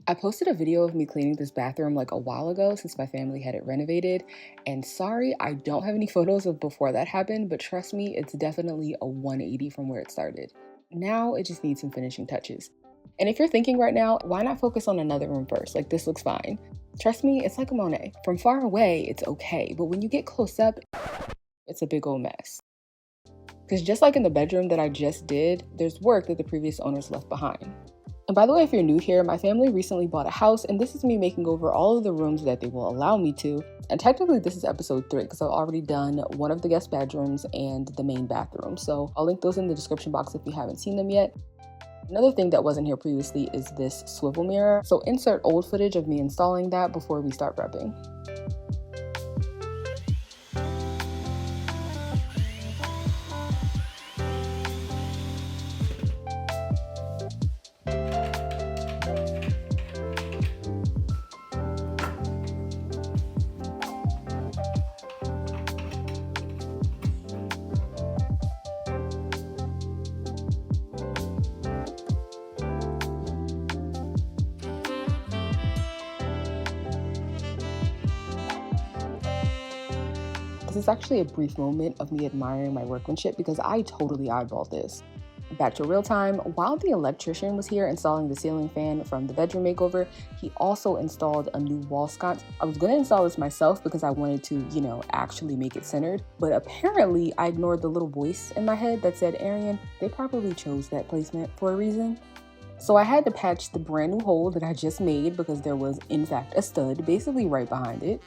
I posted a video of me cleaning this bathroom like a while ago since my family had it renovated, and sorry, I don't have any photos of before that happened, but trust me, it's definitely a 180 from where it started. Now it just needs some finishing touches. And if you're thinking right now, why not focus on another room first? Like, this looks fine. Trust me, it's like a Monet. From far away, it's okay, but when you get close up, it's a big old mess. Because just like in the bedroom that I just did, there's work that the previous owners left behind. And by the way, if you're new here, my family recently bought a house, and this is me making over all of the rooms that they will allow me to. And technically this is episode 3 because I've already done one of the guest bedrooms and the main bathroom. So I'll link those in the description box if you haven't seen them yet. Another thing that wasn't here previously is this swivel mirror. So insert old footage of me installing that before we start prepping. This is actually a brief moment of me admiring my workmanship because I totally eyeballed this. Back to real time, while the electrician was here installing the ceiling fan from the bedroom makeover, he also installed a new wall sconce. I was going to install this myself because I wanted to, actually make it centered, but apparently I ignored the little voice in my head that said, Arian, they probably chose that placement for a reason. So I had to patch the brand new hole that I just made because there was, in fact, a stud basically right behind it.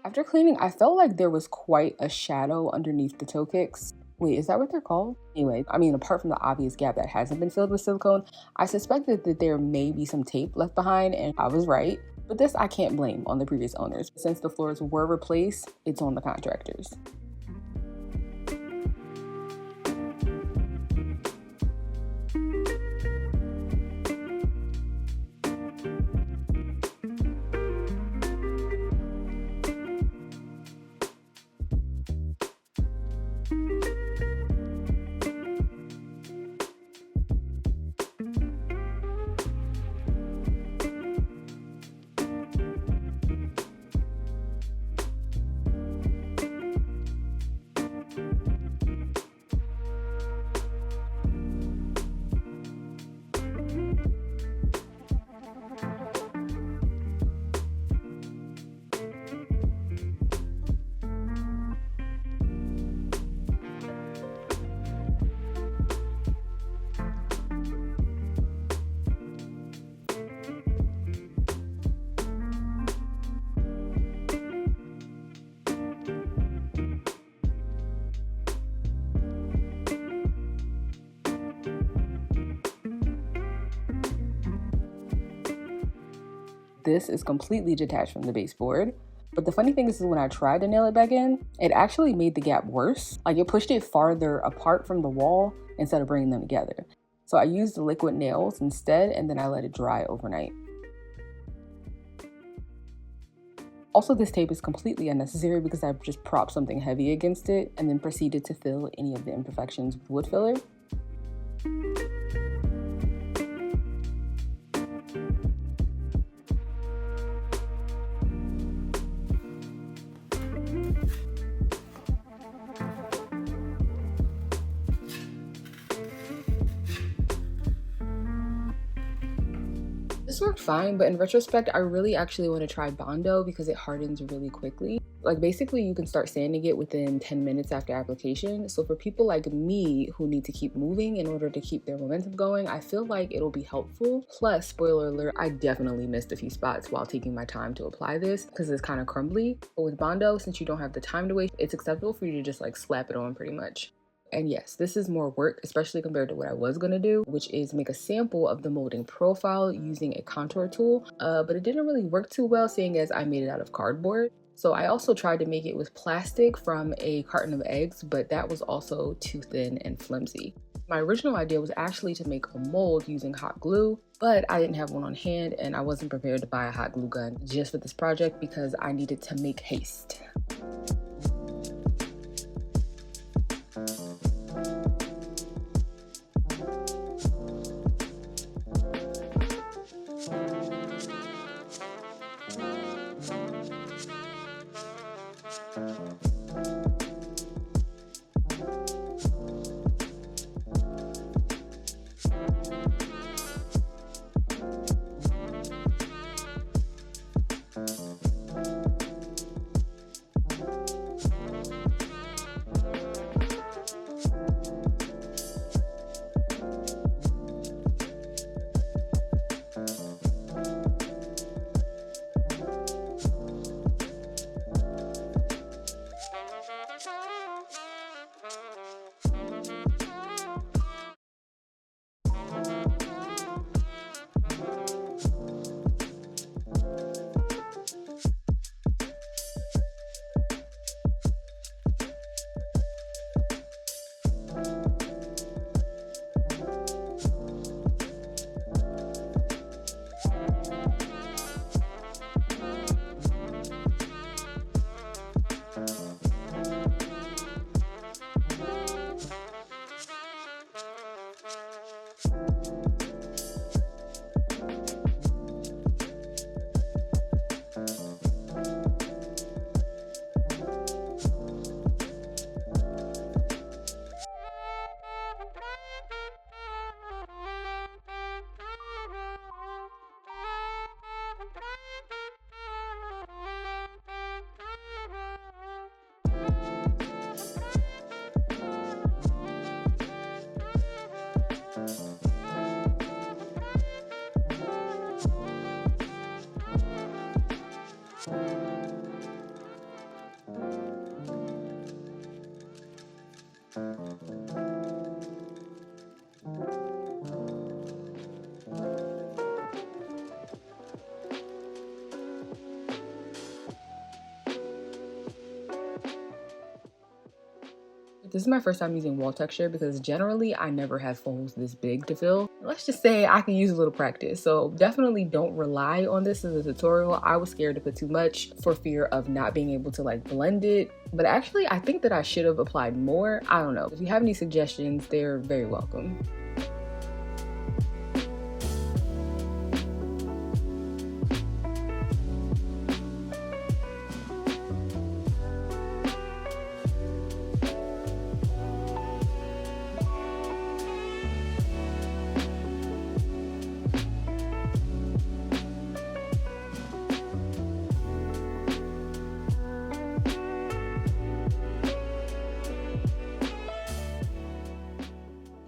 After cleaning, I felt like there was quite a shadow underneath the toe kicks. Wait, is that what they're called? Anyway, apart from the obvious gap that hasn't been filled with silicone, I suspected that there may be some tape left behind, and I was right. But this I can't blame on the previous owners. Since the floors were replaced, it's on the contractors. This is completely detached from the baseboard. But the funny thing is when I tried to nail it back in, it actually made the gap worse. Like, it pushed it farther apart from the wall instead of bringing them together. So I used the liquid nails instead, and then I let it dry overnight. Also, this tape is completely unnecessary because I just propped something heavy against it and then proceeded to fill any of the imperfections with wood filler. This worked fine, but in retrospect, I really actually want to try Bondo because it hardens really quickly. Like basically you can start sanding it within 10 minutes after application. So for people like me who need to keep moving in order to keep their momentum going, I feel like it'll be helpful. Plus, spoiler alert, I definitely missed a few spots while taking my time to apply this because it's kind of crumbly. But with Bondo, since you don't have the time to waste, it's acceptable for you to just like slap it on pretty much. And yes, this is more work, especially compared to what I was going to do, which is make a sample of the molding profile using a contour tool. But it didn't really work too well, seeing as I made it out of cardboard. So I also tried to make it with plastic from a carton of eggs, but that was also too thin and flimsy. My original idea was actually to make a mold using hot glue, but I didn't have one on hand and I wasn't prepared to buy a hot glue gun just for this project because I needed to make haste. This is my first time using wall texture because generally I never have folds this big to fill. Let's just say I can use a little practice. So definitely don't rely on this as a tutorial. I was scared to put too much for fear of not being able to like blend it. But actually I think that I should have applied more. I don't know. If you have any suggestions, they're very welcome.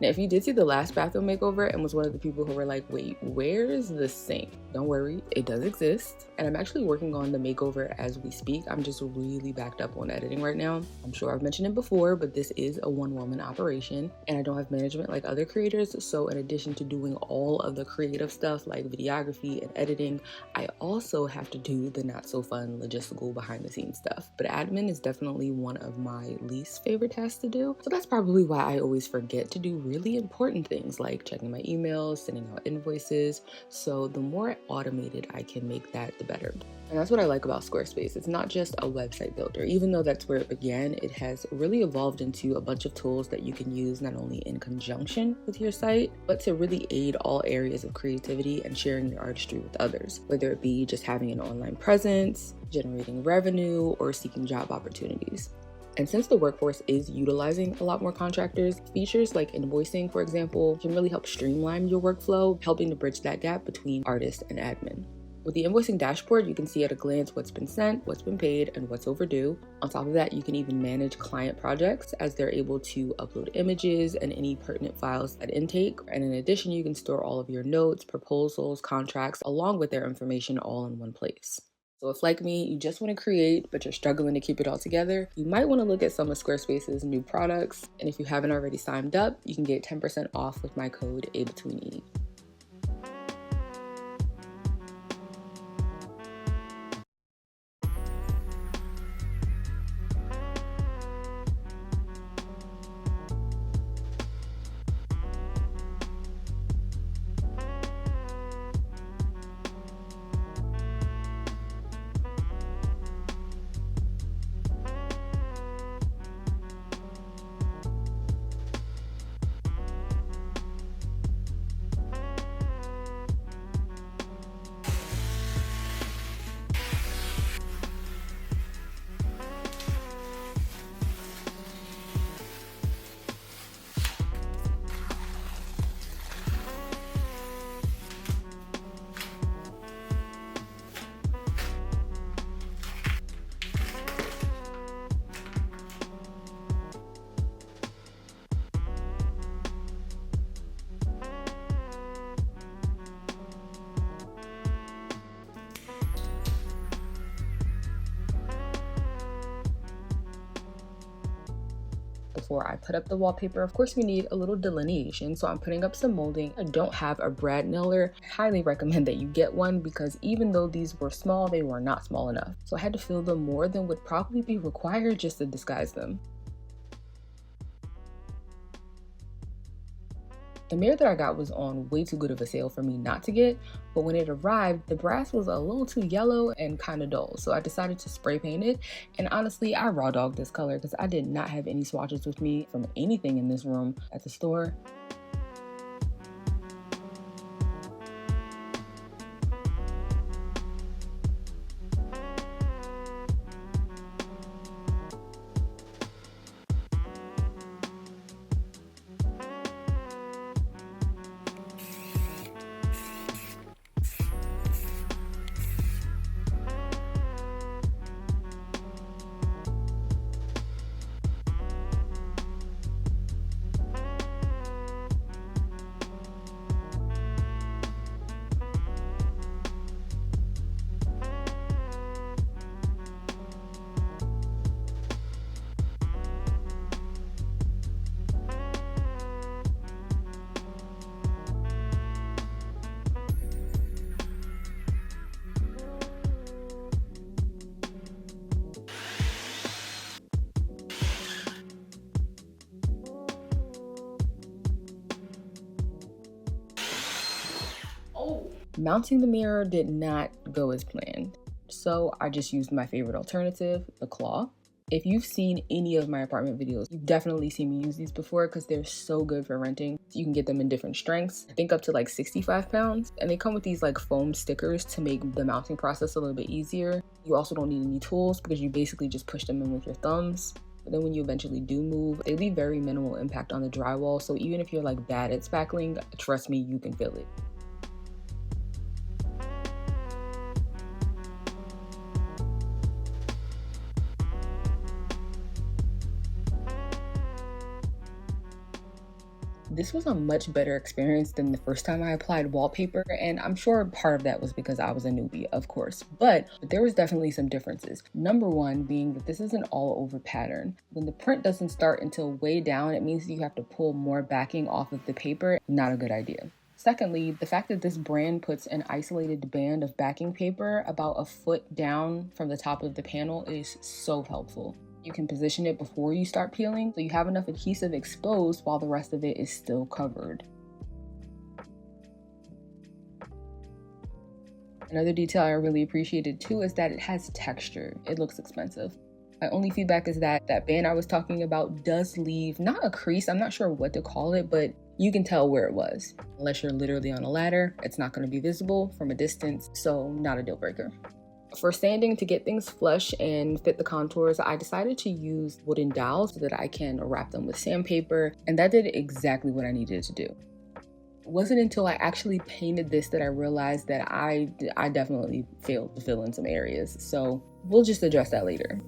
Now, if you did see the last bathroom makeover and was one of the people who were like, wait, where's the sink? Don't worry, it does exist. And I'm actually working on the makeover as we speak. I'm just really backed up on editing right now. I'm sure I've mentioned it before, but this is a one-woman operation and I don't have management like other creators. So in addition to doing all of the creative stuff like videography and editing, I also have to do the not so fun logistical behind the scenes stuff. But admin is definitely one of my least favorite tasks to do. So that's probably why I always forget to do really important things like checking my emails, sending out invoices. So the more automated I can make that, the better. And that's what I like about Squarespace. It's not just a website builder. Even though that's where it began, it has really evolved into a bunch of tools that you can use not only in conjunction with your site, but to really aid all areas of creativity and sharing your artistry with others, whether it be just having an online presence, generating revenue, or seeking job opportunities. And since the workforce is utilizing a lot more contractors, features like invoicing, for example, can really help streamline your workflow, helping to bridge that gap between artist and admin. With the invoicing dashboard, you can see at a glance what's been sent, what's been paid, and what's overdue. On top of that, you can even manage client projects as they're able to upload images and any pertinent files at intake. And in addition, you can store all of your notes, proposals, contracts, along with their information all in one place. So if, like me, you just want to create, but you're struggling to keep it all together, you might want to look at some of Squarespace's new products. And if you haven't already signed up, you can get 10% off with my code abetweene. Before I put up the wallpaper, of course we need a little delineation, so I'm putting up some molding. I don't have a brad nailer. I highly recommend that you get one because even though these were small, they were not small enough. So I had to fill them more than would probably be required just to disguise them. The mirror that I got was on way too good of a sale for me not to get, but when it arrived, the brass was a little too yellow and kind of dull, so I decided to spray paint it. And honestly, I raw dogged this color because I did not have any swatches with me from anything in this room at the store. Mounting the mirror did not go as planned, so I just used my favorite alternative, the claw. If you've seen any of my apartment videos, you've definitely seen me use these before because they're so good for renting. You can get them in different strengths, I think up to like 65 pounds, and they come with these like foam stickers to make the mounting process a little bit easier. You also don't need any tools because you basically just push them in with your thumbs. But then when you eventually do move, they leave very minimal impact on the drywall, so even if you're like bad at spackling, trust me, you can feel it. This was a much better experience than the first time I applied wallpaper, and I'm sure part of that was because I was a newbie, of course, but there was definitely some differences. Number one being that this is an all-over pattern. When the print doesn't start until way down, it means you have to pull more backing off of the paper. Not a good idea. Secondly, the fact that this brand puts an isolated band of backing paper about a foot down from the top of the panel is so helpful. You can position it before you start peeling, so you have enough adhesive exposed while the rest of it is still covered. Another detail I really appreciated too is that it has texture. It looks expensive. My only feedback is that that band I was talking about does leave, not a crease, I'm not sure what to call it, but you can tell where it was. Unless you're literally on a ladder, it's not going to be visible from a distance, so not a deal breaker. For sanding, to get things flush and fit the contours, I decided to use wooden dowels so that I can wrap them with sandpaper, and that did exactly what I needed to do. It wasn't until I actually painted this that I realized that I definitely failed to fill in some areas, so we'll just address that later.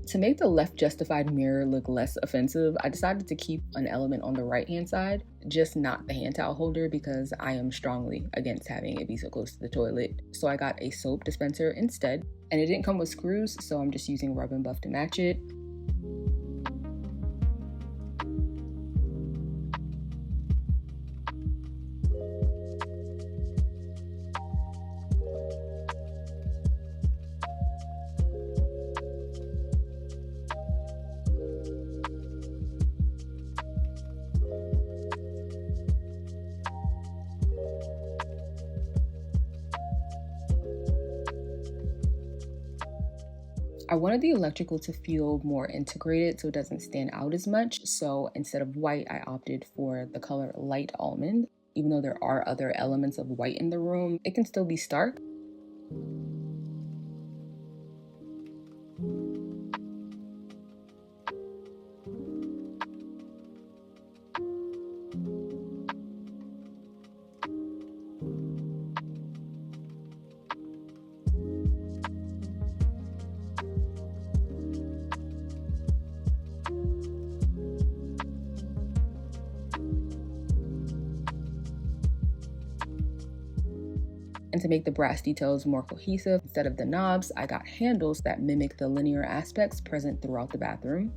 To make the left justified mirror look less offensive, I decided to keep an element on the right-hand side, just not the hand towel holder because I am strongly against having it be so close to the toilet. So I got a soap dispenser instead, and it didn't come with screws, so I'm just using rub and buff to match it. I wanted the electrical to feel more integrated so it doesn't stand out as much. So instead of white, I opted for the color light almond. Even though there are other elements of white in the room, it can still be stark. And to make the brass details more cohesive, instead of the knobs, I got handles that mimic the linear aspects present throughout the bathroom.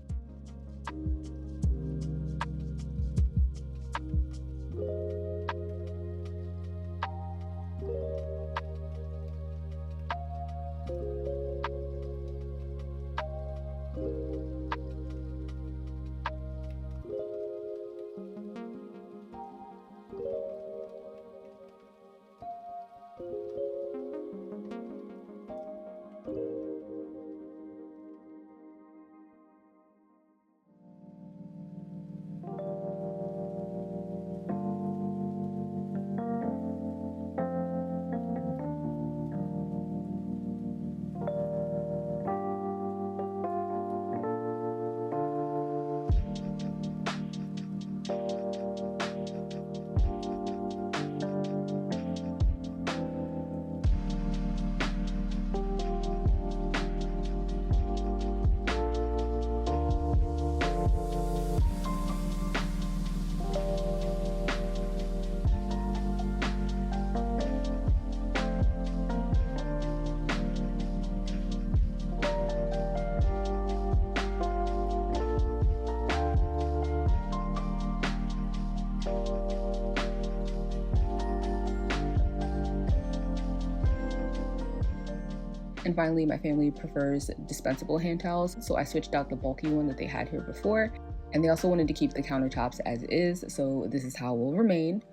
And finally, my family prefers dispensable hand towels, so I switched out the bulky one that they had here before. And they also wanted to keep the countertops as is, so this is how it will remain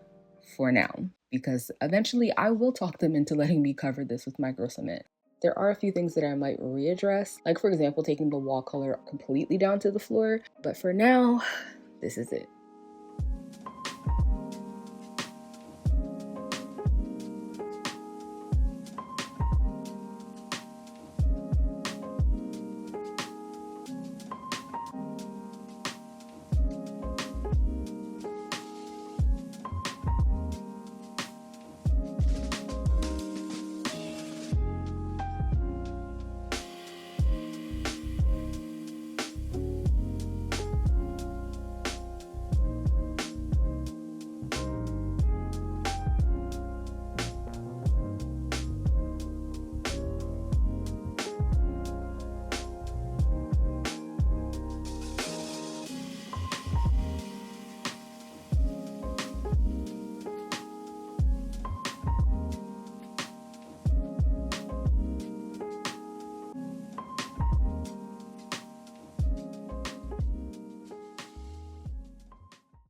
for now, because eventually I will talk them into letting me cover this with micro cement. There are a few things that I might readdress, like for example, taking the wall color completely down to the floor, but for now, this is it.